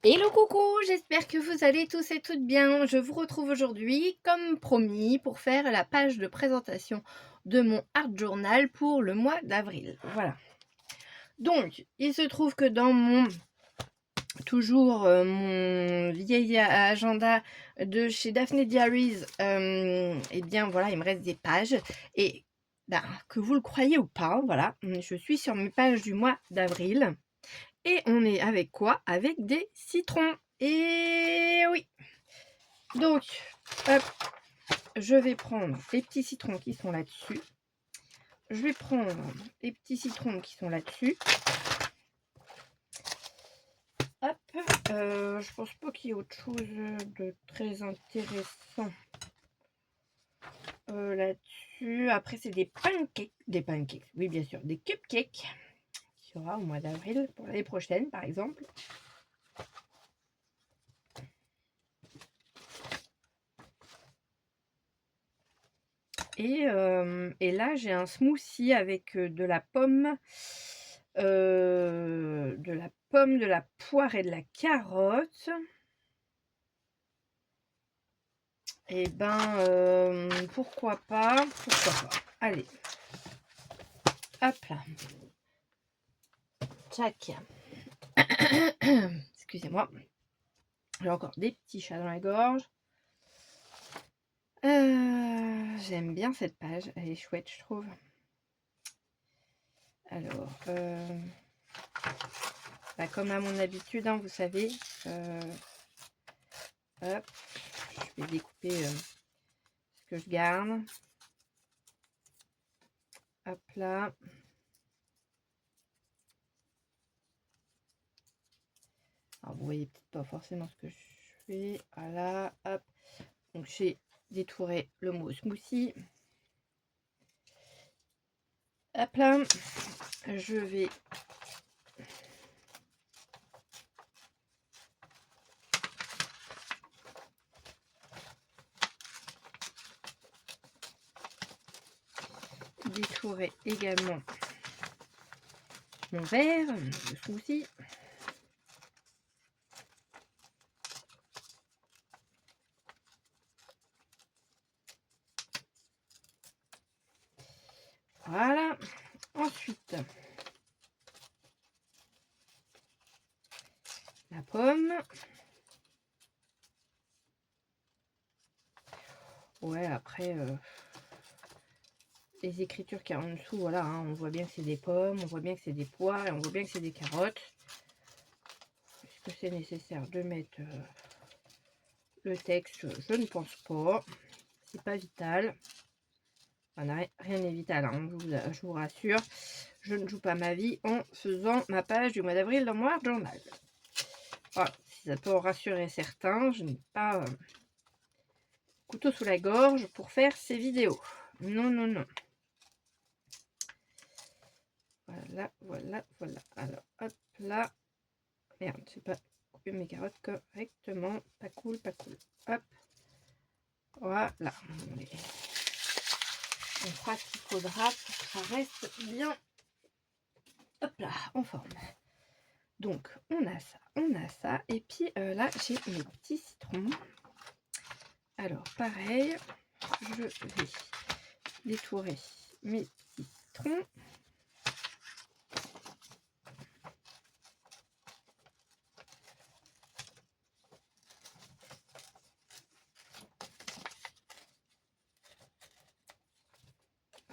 Hello coucou, j'espère que vous allez tous et toutes bien. Je vous retrouve aujourd'hui, comme promis, pour faire la page de présentation de mon art journal pour le mois d'avril. Voilà. Donc, il se trouve que dans mon mon vieil agenda de chez Daphne Diaries, eh bien voilà, il me reste des pages et que vous le croyez ou pas, voilà, je suis sur mes pages du mois d'avril. Et on est avec quoi? Avec des citrons. Et oui. Donc, hop, je vais prendre les petits citrons qui sont là-dessus. Je vais prendre les petits citrons qui sont là-dessus. Hop, je pense pas qu'il y ait autre chose de très intéressant là-dessus. Après, c'est des pancakes. Des pancakes, oui, bien sûr. Des cupcakes. Qui sera au mois d'avril pour l'année prochaine, par exemple. Et là, j'ai un smoothie avec de la pomme, de la poire et de la carotte. Et ben, pourquoi pas, Allez, hop là. Tchac. Excusez-moi. J'ai encore des petits chats dans la gorge. J'aime bien cette page, elle est chouette, je trouve. Alors, comme à mon habitude, hein, vous savez, hop, je vais découper ce que je garde. Hop là. Alors, vous voyez peut-être pas forcément ce que je fais. Voilà, hop. Donc, j'ai détouré le mot smoothie. Hop là. Je vais détourer également mon verre, le smoothie. Voilà. Ensuite, la pomme. Ouais, après, les écritures qu'il y a en dessous, voilà, hein, on voit bien que c'est des pommes, on voit bien que c'est des poires et on voit bien que c'est des carottes. Est-ce que c'est nécessaire de mettre le texte? Je ne pense pas. C'est pas vital. Enfin, rien n'est vital, hein, je vous rassure. Je ne joue pas ma vie en faisant ma page du mois d'avril dans mon art journal. Voilà, si ça peut en rassurer certains, je n'ai pas couteau sous la gorge pour faire ces vidéos. Non, non, non. Voilà, voilà, voilà. Alors, hop là. Merde, j'ai pas coupé mes carottes correctement. Pas cool, pas cool. Hop. Voilà. On fera ce qu'il faudra pour que ça reste bien. Hop là, en forme. Donc, on a ça. Et puis là, j'ai mes petits citrons. Alors, pareil, je vais détourer mes petits citrons.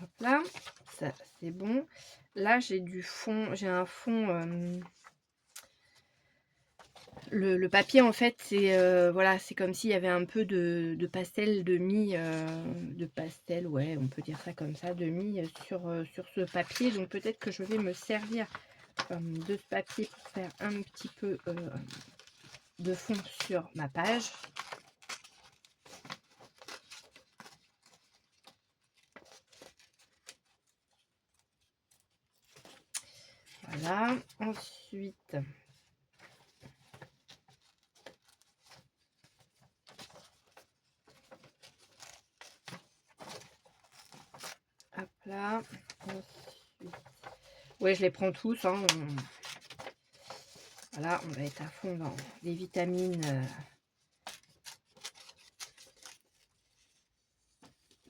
Hop là, ça c'est bon. Là, j'ai du fond, j'ai un fond. Le papier, en fait, c'est voilà, c'est comme s'il y avait un peu de pastel de pastel, ouais, on peut dire ça comme ça, sur ce papier. Donc peut-être que je vais me servir de ce papier pour faire un petit peu de fond sur ma page. Voilà, ensuite, hop là, ensuite, ouais, je les prends tous, hein. Voilà, on va être à fond dans les vitamines.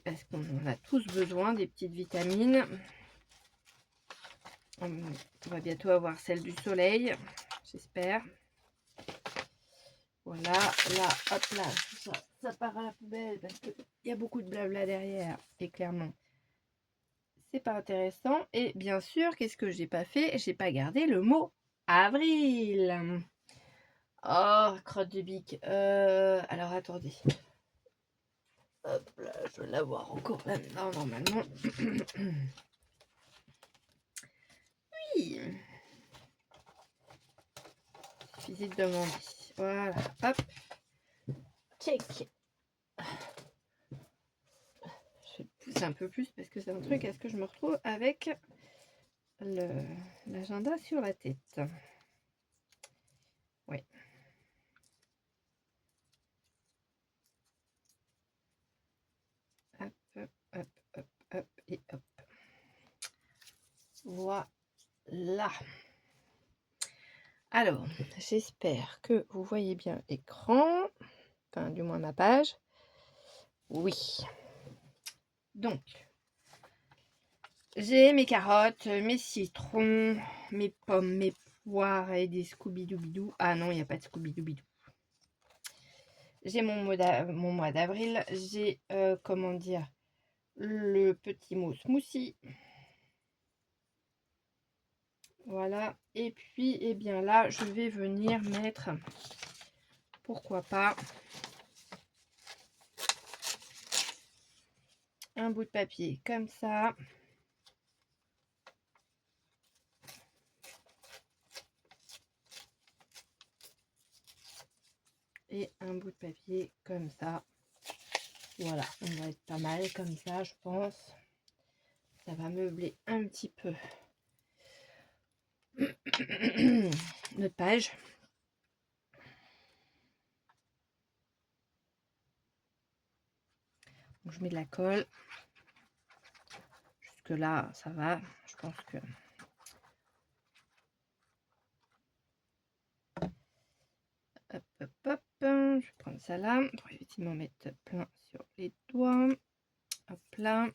Parce qu'on en a tous besoin, des petites vitamines. On va bientôt avoir celle du soleil, j'espère. Voilà, là, hop là, ça part à la poubelle parce qu'il y a beaucoup de blabla derrière. Et clairement, c'est pas intéressant. Et bien sûr, qu'est-ce que j'ai pas fait? J'ai pas gardé le mot avril. Oh, crotte de bique. Alors, attendez. Hop là, je vais l'avoir encore là-dedans, normalement. Oui. Suffisait de demander. Voilà, hop. Check. Je vais pousser un peu plus parce que c'est un truc. Est-ce que je me retrouve avec l'agenda sur la tête? Oui. Hop, hop, hop, hop, hop et hop. Voilà. Alors, j'espère que vous voyez bien l'écran. Enfin, du moins ma page. Oui. Donc, j'ai mes carottes, mes citrons, mes pommes, mes poires et des Scooby-Doo-Bidou. Ah non, il n'y a pas de Scooby-Doo-Bidou. J'ai mon mois d'avril. J'ai, comment dire, le petit mot smoothie. Voilà. Et puis, eh bien là, je vais venir mettre, pourquoi pas, un bout de papier comme ça. Et un bout de papier comme ça. Voilà, on va être pas mal comme ça, je pense. Ça va meubler un petit peu notre page. Donc, je mets de la colle. Jusque là, ça va. Je pense que... Hop, hop, hop. Je vais prendre ça là pour éviter de m'en mettre plein sur les doigts. Hop là.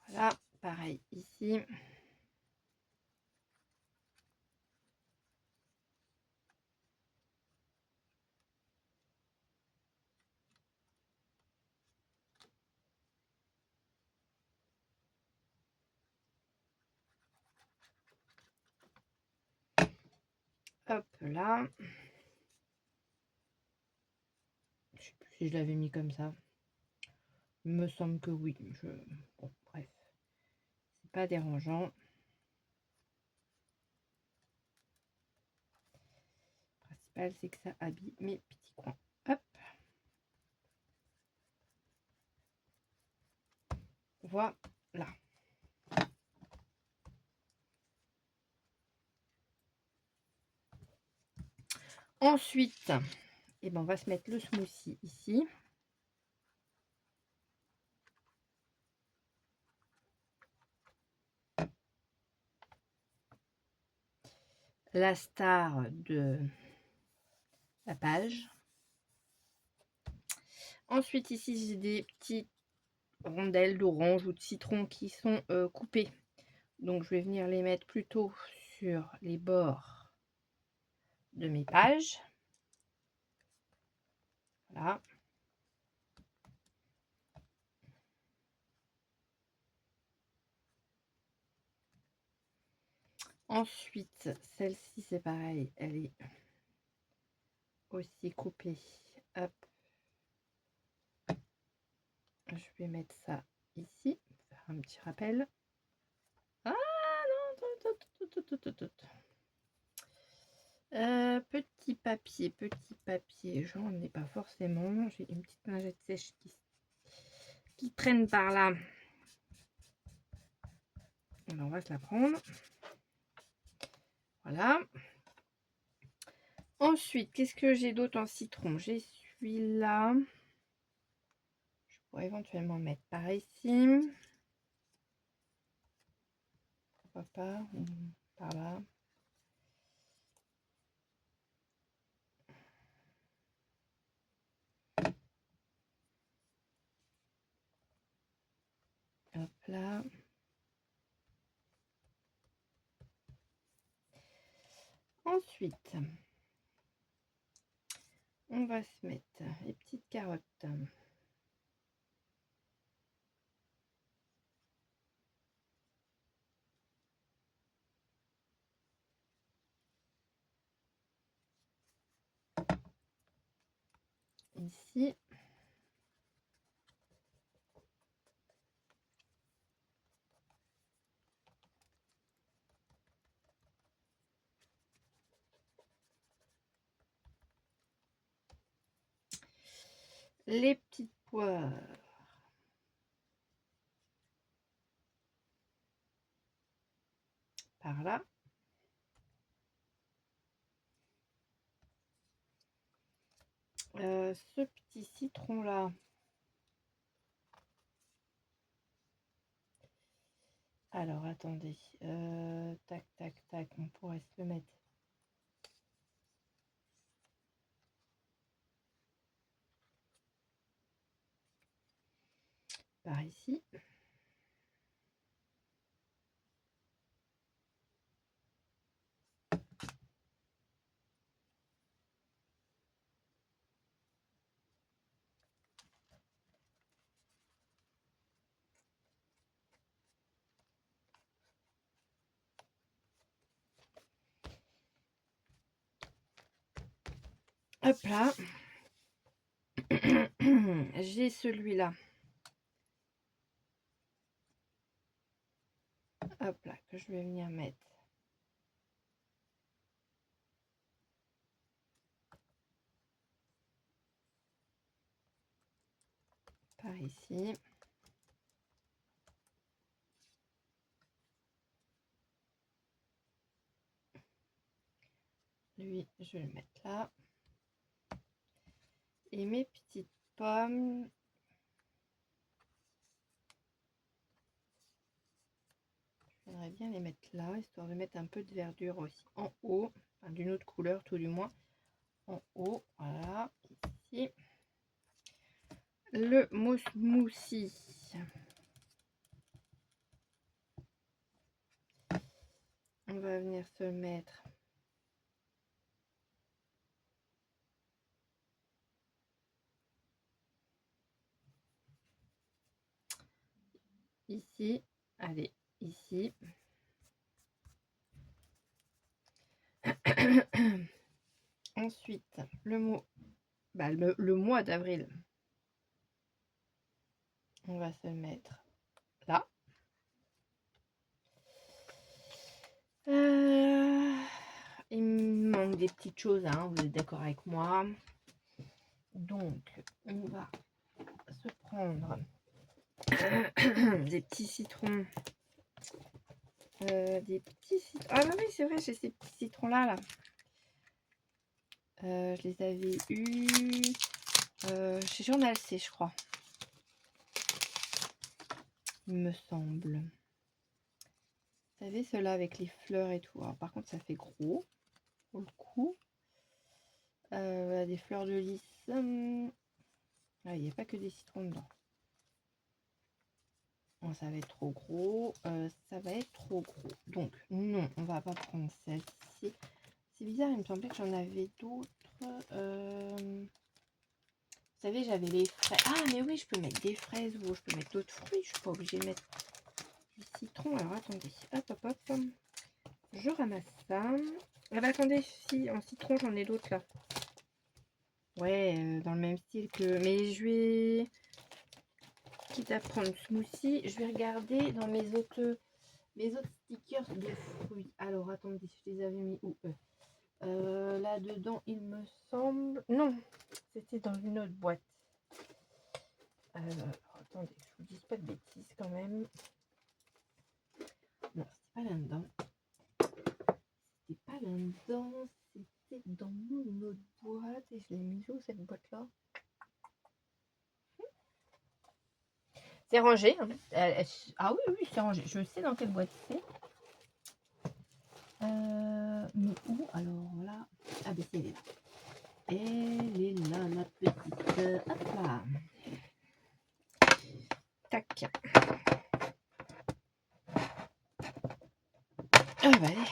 Voilà, pareil ici. Hop là. Je sais plus si je l'avais mis comme ça. Il me semble que oui. Bon, bref. C'est pas dérangeant. Le principal, c'est que ça habille mes petits coins. Hop. Voilà. Ensuite, eh ben, on va se mettre le smoothie ici. La star de la page. Ensuite, ici, j'ai des petites rondelles d'orange ou de citron qui sont coupées. Donc, je vais venir les mettre plutôt sur les bords de mes pages. Voilà. Ensuite, celle-ci, c'est pareil. Elle est aussi coupée. Hop. Je vais mettre ça ici. Faire un petit rappel. Ah non, petit papier, j'en ai pas forcément. J'ai une petite lingette sèche qui traîne par là. Alors, on va se la prendre. Voilà. Ensuite, qu'est-ce que j'ai d'autre en citron? J'ai celui-là, je pourrais éventuellement le mettre par ici. Pourquoi pas, ou par là. Hop là. Ensuite, on va se mettre les petites carottes. Ici. Les petites poires. Par là. Ce petit citron là. Alors attendez, tac tac tac, on pourrait se le mettre par ici. Hop là. J'ai celui-là. Hop là, que je vais venir mettre. Par ici. Lui, je vais le mettre là. Et mes petites pommes. J'aimerais bien les mettre là, histoire de mettre un peu de verdure aussi en haut. Enfin, d'une autre couleur, tout du moins. En haut, voilà, ici. Le smoothie. On va venir se mettre ici. Allez, ici. Ensuite, le mois d'avril. On va se mettre là. Il me manque des petites choses, hein, vous êtes d'accord avec moi. Donc, on va se prendre des petits citrons. Des petits citrons. Ah bah oui, c'est vrai, j'ai ces petits citrons-là. Là. Je les avais eus chez Journal C, je crois. Il me semble. Vous savez, ceux-là avec les fleurs et tout. Alors, par contre, ça fait gros pour le coup. Voilà, des fleurs de lys. Ah, il n'y a pas que des citrons dedans. Bon, ça va être trop gros. Ça va être trop gros. Donc, non, on va pas prendre celle-ci. C'est bizarre, il me semblait que j'en avais d'autres. Vous savez, j'avais les fraises. Ah, mais oui, je peux mettre des fraises ou je peux mettre d'autres fruits. Je suis pas obligée de mettre du citron. Alors, attendez. Hop, hop, hop. Je ramasse ça. Ah bah, attendez, si, en citron, j'en ai d'autres là. Ouais, dans le même style que... Mais je vais... Quitte à prendre smoothie, je vais regarder dans mes autres stickers de fruits. Alors, attendez, je les avais mis où là-dedans, il me semble... Non, c'était dans une autre boîte. Attendez, je vous dis pas de bêtises quand même. Non, c'était pas là-dedans. C'était pas là-dedans. C'était dans mon autre boîte. Et je l'ai mis où cette boîte-là? C'est rangé. Hein. Ah oui, oui, c'est rangé. Je sais dans quelle boîte c'est. Mais où? Alors là. Ah ben c'est elle est là. Elle est là, la petite. Hop là. Tac. Ah bah allez.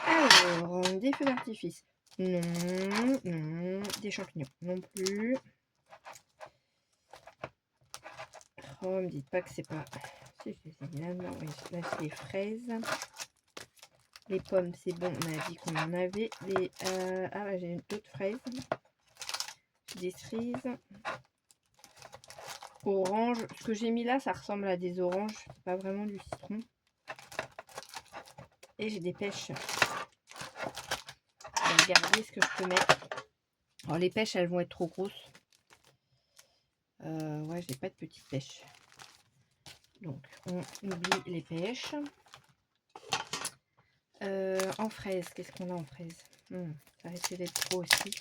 Alors, des feux d'artifice. Non, non. Des champignons non plus. Oh, me dites pas que c'est pas... Si, là, non, oui, là, c'est les fraises. Les pommes, c'est bon, on a dit qu'on en avait. Les, ah, ouais, j'ai d'autres fraises. Des cerises. Orange. Ce que j'ai mis là, ça ressemble à des oranges. C'est pas vraiment du citron. Et j'ai des pêches. Je vais regarder ce que je peux mettre. Alors, les pêches, elles vont être trop grosses. Ouais, j'ai pas de petites pêches. Donc, on oublie les pêches. En fraise, qu'est-ce qu'on a en fraise? Ça risque d'être gros aussi.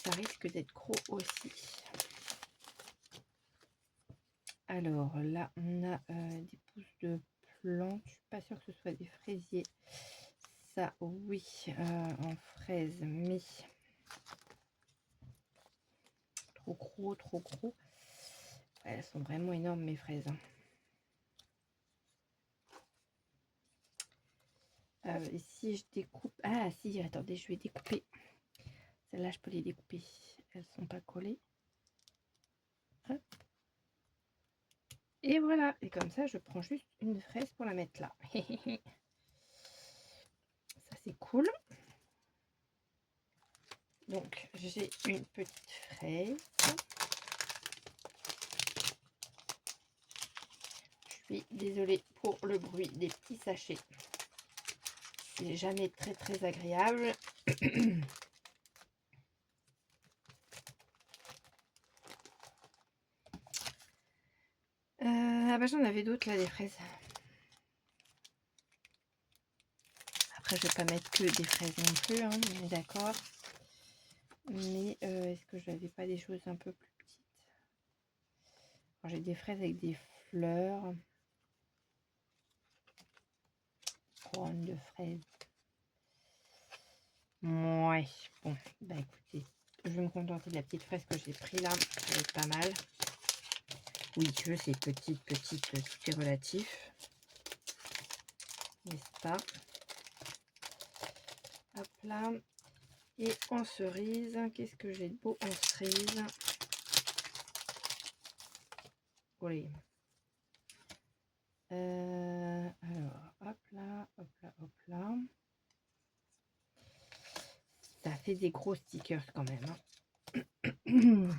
Ça risque d'être gros aussi. Alors là, on a des pousses de plantes. Je suis pas sûre que ce soit des fraisiers. Ça, oui, en fraise, mais trop gros, trop gros. Ouais, elles sont vraiment énormes, mes fraises. Et si je découpe... Ah si, attendez, je vais découper. Celles-là, je peux les découper. Elles sont pas collées. Hop. Et voilà. Et comme ça, je prends juste une fraise pour la mettre là. Ça, c'est cool. Donc, j'ai une petite fraise. Je suis désolée pour le bruit des petits sachets. C'est jamais très très agréable. Ah bah j'en avais d'autres là, des fraises. Après, je vais pas mettre que des fraises non plus, hein, on est d'accord. Mais est-ce que j'avais pas des choses un peu plus petites? J'ai des fraises avec des fleurs. Couronne de fraises. Ouais, bon, bah écoutez, je vais me contenter de la petite fraise que j'ai pris là, ça va être pas mal. Oui, je sais, petite, tout est relatif. N'est-ce pas? Hop là. Et en cerise, qu'est-ce que j'ai de beau en cerise? Oui. Alors, hop là, hop là, hop là. Ça fait des gros stickers quand même. Hein.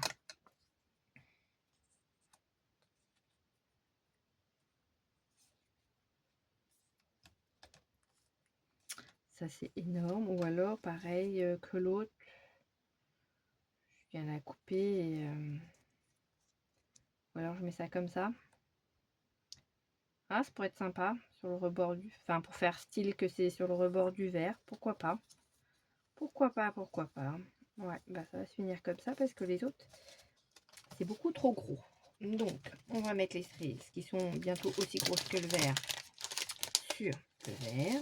Ça c'est énorme. Ou alors pareil que l'autre. Je viens la couper et ou alors je mets ça comme ça. Ah, ça pourrait être sympa sur le rebord du... Enfin, pour faire style que c'est sur le rebord du verre. Pourquoi pas? Pourquoi pas, pourquoi pas. Ouais, bah ça va se finir comme ça parce que les autres, c'est beaucoup trop gros. Donc, on va mettre les cerises qui sont bientôt aussi grosses que le verre sur le verre.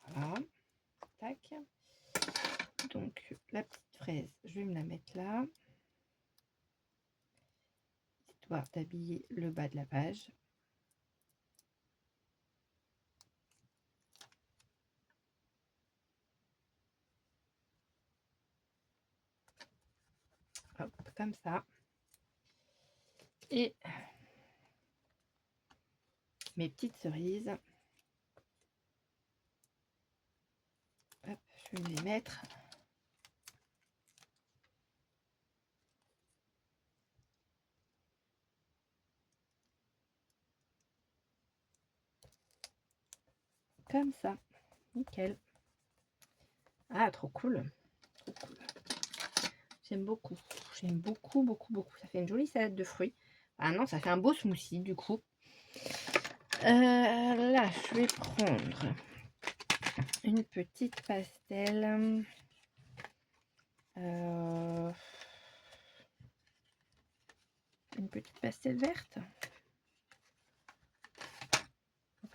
Voilà. Tac. Donc, la petite fraise, je vais me la mettre là. Histoire d'habiller le bas de la page. Hop, comme ça. Et mes petites cerises. Hop, je vais me les mettre. Comme ça. Nickel. Ah, trop cool. Trop cool. J'aime beaucoup. J'aime beaucoup, beaucoup, beaucoup. Ça fait une jolie salade de fruits. Ah non, ça fait un beau smoothie du coup. Là, je vais prendre une petite pastel. petite pastel verte.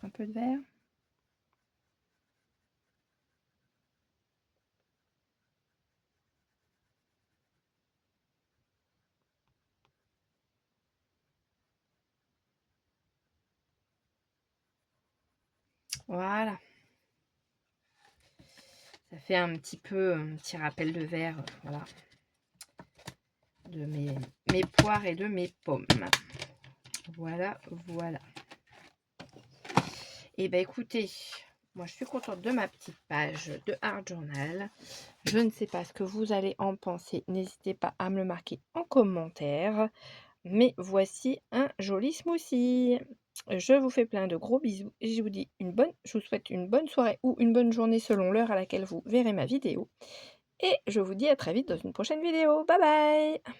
Un peu de vert. Voilà. Ça fait un petit rappel de vert, voilà, de mes poires et de mes pommes. Voilà, voilà. Et ben écoutez, moi je suis contente de ma petite page de Art Journal. Je ne sais pas ce que vous allez en penser. N'hésitez pas à me le marquer en commentaire. Mais voici un joli smoothie. Je vous fais plein de gros bisous et je vous souhaite une bonne soirée ou une bonne journée selon l'heure à laquelle vous verrez ma vidéo. Et je vous dis à très vite dans une prochaine vidéo. Bye bye!